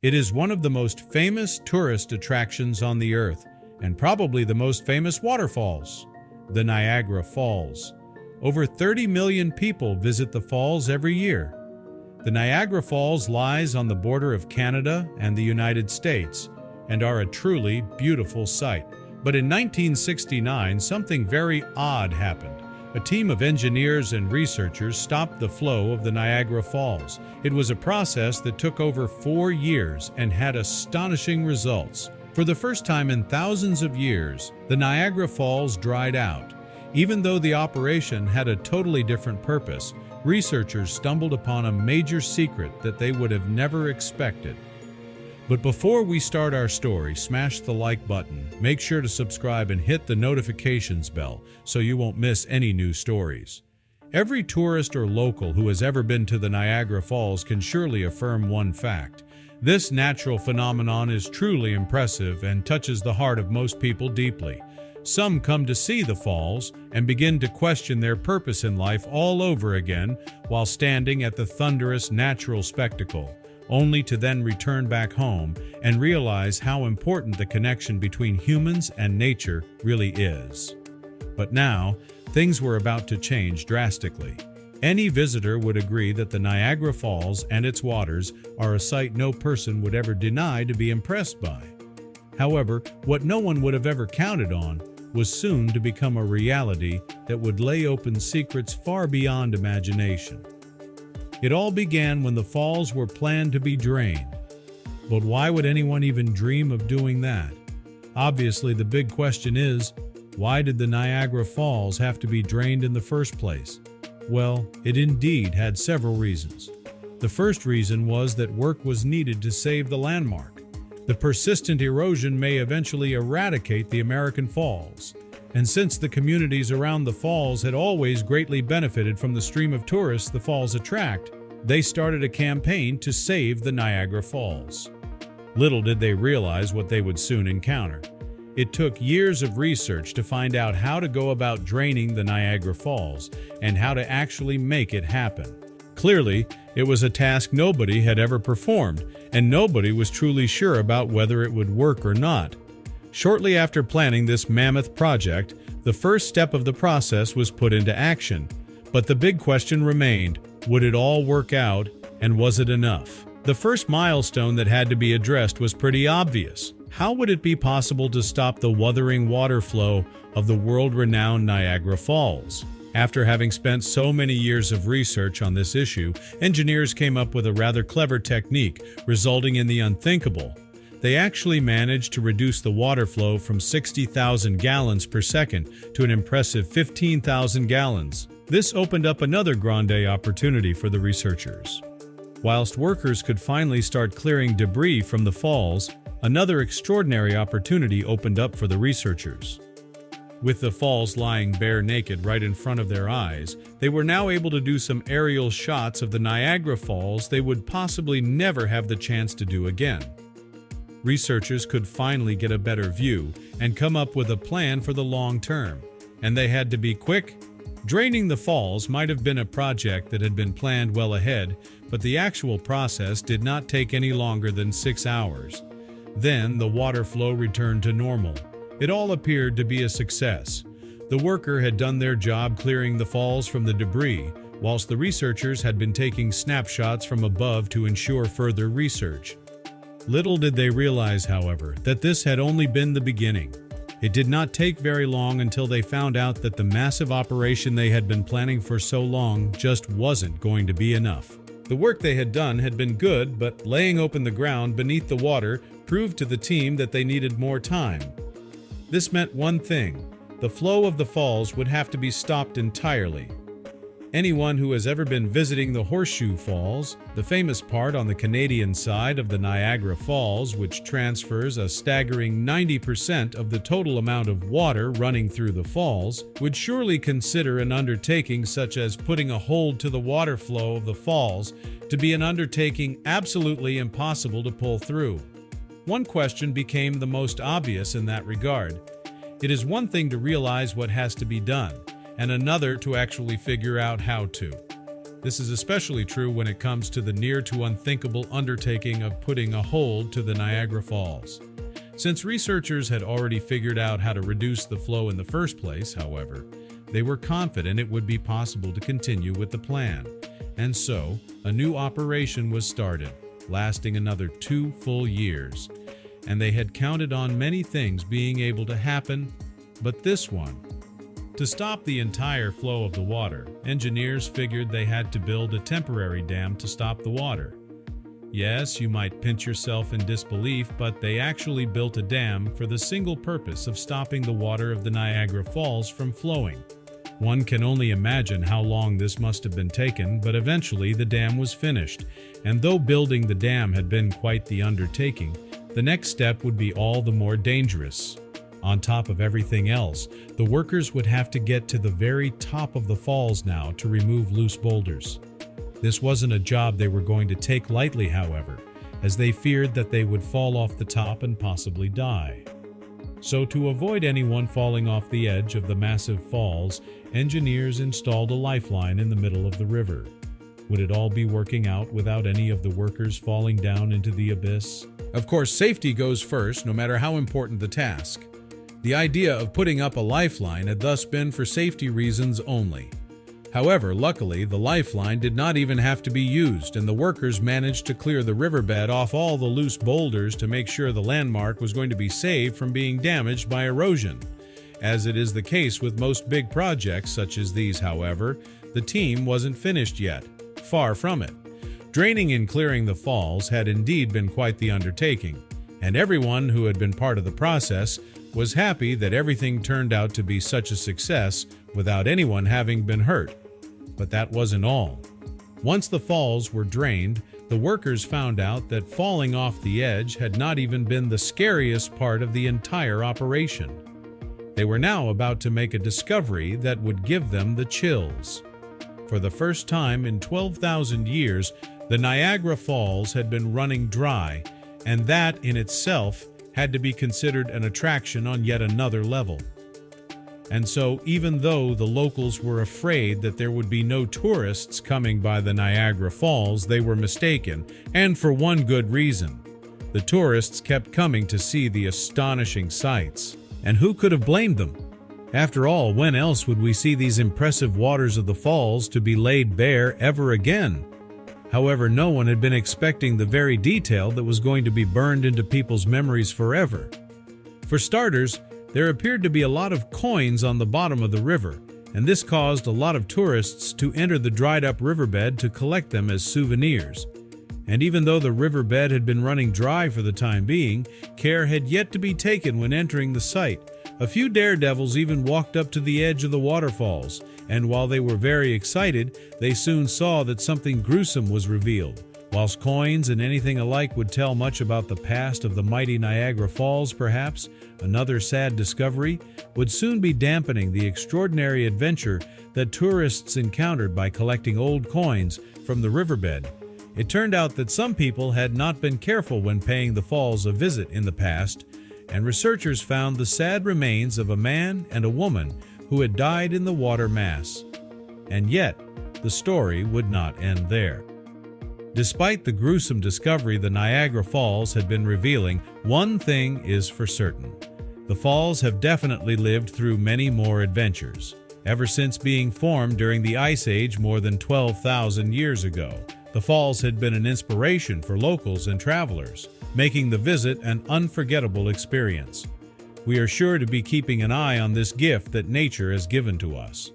It is one of the most famous tourist attractions on the earth, and probably the most famous waterfalls, the Niagara Falls. Over 30 million people visit the falls every year. The Niagara Falls lies on the border of Canada and the United States, and are a truly beautiful sight. But in 1969, something very odd happened. A team of engineers and researchers stopped the flow of the Niagara Falls. It was a process that took over 4 years and had astonishing results. For the first time in thousands of years, the Niagara Falls dried out. Even though the operation had a totally different purpose, researchers stumbled upon a major secret that they would have never expected. But before we start our story, smash the like button, make sure to subscribe and hit the notifications bell so you won't miss any new stories. Every tourist or local who has ever been to the Niagara Falls can surely affirm one fact. This natural phenomenon is truly impressive and touches the heart of most people deeply. Some come to see the falls and begin to question their purpose in life all over again while standing at the thunderous natural spectacle, only to then return back home and realize how important the connection between humans and nature really is. But now, things were about to change drastically. Any visitor would agree that the Niagara Falls and its waters are a sight no person would ever deny to be impressed by. However, what no one would have ever counted on was soon to become a reality that would lay open secrets far beyond imagination. It all began when the falls were planned to be drained. But why would anyone even dream of doing that? Obviously, the big question is, why did the Niagara Falls have to be drained in the first place? Well, it indeed had several reasons. The first reason was that work was needed to save the landmark. The persistent erosion may eventually eradicate the American Falls. And since the communities around the falls had always greatly benefited from the stream of tourists the falls attract, they started a campaign to save the Niagara Falls. Little did they realize what they would soon encounter. It took years of research to find out how to go about draining the Niagara Falls and how to actually make it happen. Clearly, it was a task nobody had ever performed, and nobody was truly sure about whether it would work or not. Shortly after planning this mammoth project, the first step of the process was put into action. But the big question remained, would it all work out, and was it enough? The first milestone that had to be addressed was pretty obvious. How would it be possible to stop the wuthering water flow of the world-renowned Niagara Falls? After having spent so many years of research on this issue, engineers came up with a rather clever technique, resulting in the unthinkable. They actually managed to reduce the water flow from 60,000 gallons per second to an impressive 15,000 gallons. This opened up another grande opportunity for the researchers. Whilst workers could finally start clearing debris from the falls, another extraordinary opportunity opened up for the researchers. With the falls lying bare naked right in front of their eyes, they were now able to do some aerial shots of the Niagara Falls they would possibly never have the chance to do again. Researchers could finally get a better view and come up with a plan for the long term. And they had to be quick. Draining the falls might have been a project that had been planned well ahead, but the actual process did not take any longer than 6 hours. Then the water flow returned to normal. It all appeared to be a success. The worker had done their job clearing the falls from the debris, whilst the researchers had been taking snapshots from above to ensure further research. Little did they realize, however, that this had only been the beginning. It did not take very long until they found out that the massive operation they had been planning for so long just wasn't going to be enough. The work they had done had been good, but laying open the ground beneath the water proved to the team that they needed more time. This meant one thing: the flow of the falls would have to be stopped entirely. Anyone who has ever been visiting the Horseshoe Falls, the famous part on the Canadian side of the Niagara Falls, which transfers a staggering 90% of the total amount of water running through the falls, would surely consider an undertaking such as putting a hold to the water flow of the falls to be an undertaking absolutely impossible to pull through. One question became the most obvious in that regard. It is one thing to realize what has to be done, and another to actually figure out how to. This is especially true when it comes to the near to unthinkable undertaking of putting a hold to the Niagara Falls. Since researchers had already figured out how to reduce the flow in the first place, however, they were confident it would be possible to continue with the plan. And so, a new operation was started, lasting another 2 full years. And they had counted on many things being able to happen, but this one. To stop the entire flow of the water, engineers figured they had to build a temporary dam to stop the water. Yes, you might pinch yourself in disbelief, but they actually built a dam for the single purpose of stopping the water of the Niagara Falls from flowing. One can only imagine how long this must have been taken, but eventually the dam was finished, and though building the dam had been quite the undertaking, the next step would be all the more dangerous. On top of everything else, the workers would have to get to the very top of the falls now to remove loose boulders. This wasn't a job they were going to take lightly, however, as they feared that they would fall off the top and possibly die. So to avoid anyone falling off the edge of the massive falls, engineers installed a lifeline in the middle of the river. Would it all be working out without any of the workers falling down into the abyss? Of course, safety goes first, no matter how important the task. The idea of putting up a lifeline had thus been for safety reasons only. However, luckily, the lifeline did not even have to be used, and the workers managed to clear the riverbed off all the loose boulders to make sure the landmark was going to be saved from being damaged by erosion. As it is the case with most big projects such as these, however, the team wasn't finished yet. Far from it. Draining and clearing the falls had indeed been quite the undertaking, and everyone who had been part of the process was happy that everything turned out to be such a success without anyone having been hurt. But that wasn't all. Once the falls were drained, the workers found out that falling off the edge had not even been the scariest part of the entire operation. They were now about to make a discovery that would give them the chills. For the first time in 12,000 years, the Niagara Falls had been running dry, and that in itself had to be considered an attraction on yet another level. And so, even though the locals were afraid that there would be no tourists coming by the Niagara Falls, they were mistaken, and for one good reason. The tourists kept coming to see the astonishing sights. And who could have blamed them? After all, when else would we see these impressive waters of the falls to be laid bare ever again? However, no one had been expecting the very detail that was going to be burned into people's memories forever. For starters, there appeared to be a lot of coins on the bottom of the river, and this caused a lot of tourists to enter the dried-up riverbed to collect them as souvenirs. And even though the riverbed had been running dry for the time being, care had yet to be taken when entering the site. A few daredevils even walked up to the edge of the waterfalls, and while they were very excited, they soon saw that something gruesome was revealed. Whilst coins and anything alike would tell much about the past of the mighty Niagara Falls, perhaps, another sad discovery would soon be dampening the extraordinary adventure that tourists encountered by collecting old coins from the riverbed. It turned out that some people had not been careful when paying the falls a visit in the past, and researchers found the sad remains of a man and a woman who had died in the water mass. And yet, the story would not end there. Despite the gruesome discovery the Niagara Falls had been revealing, one thing is for certain. The falls have definitely lived through many more adventures, ever since being formed during the Ice Age more than 12,000 years ago. The falls had been an inspiration for locals and travelers, making the visit an unforgettable experience. We are sure to be keeping an eye on this gift that nature has given to us.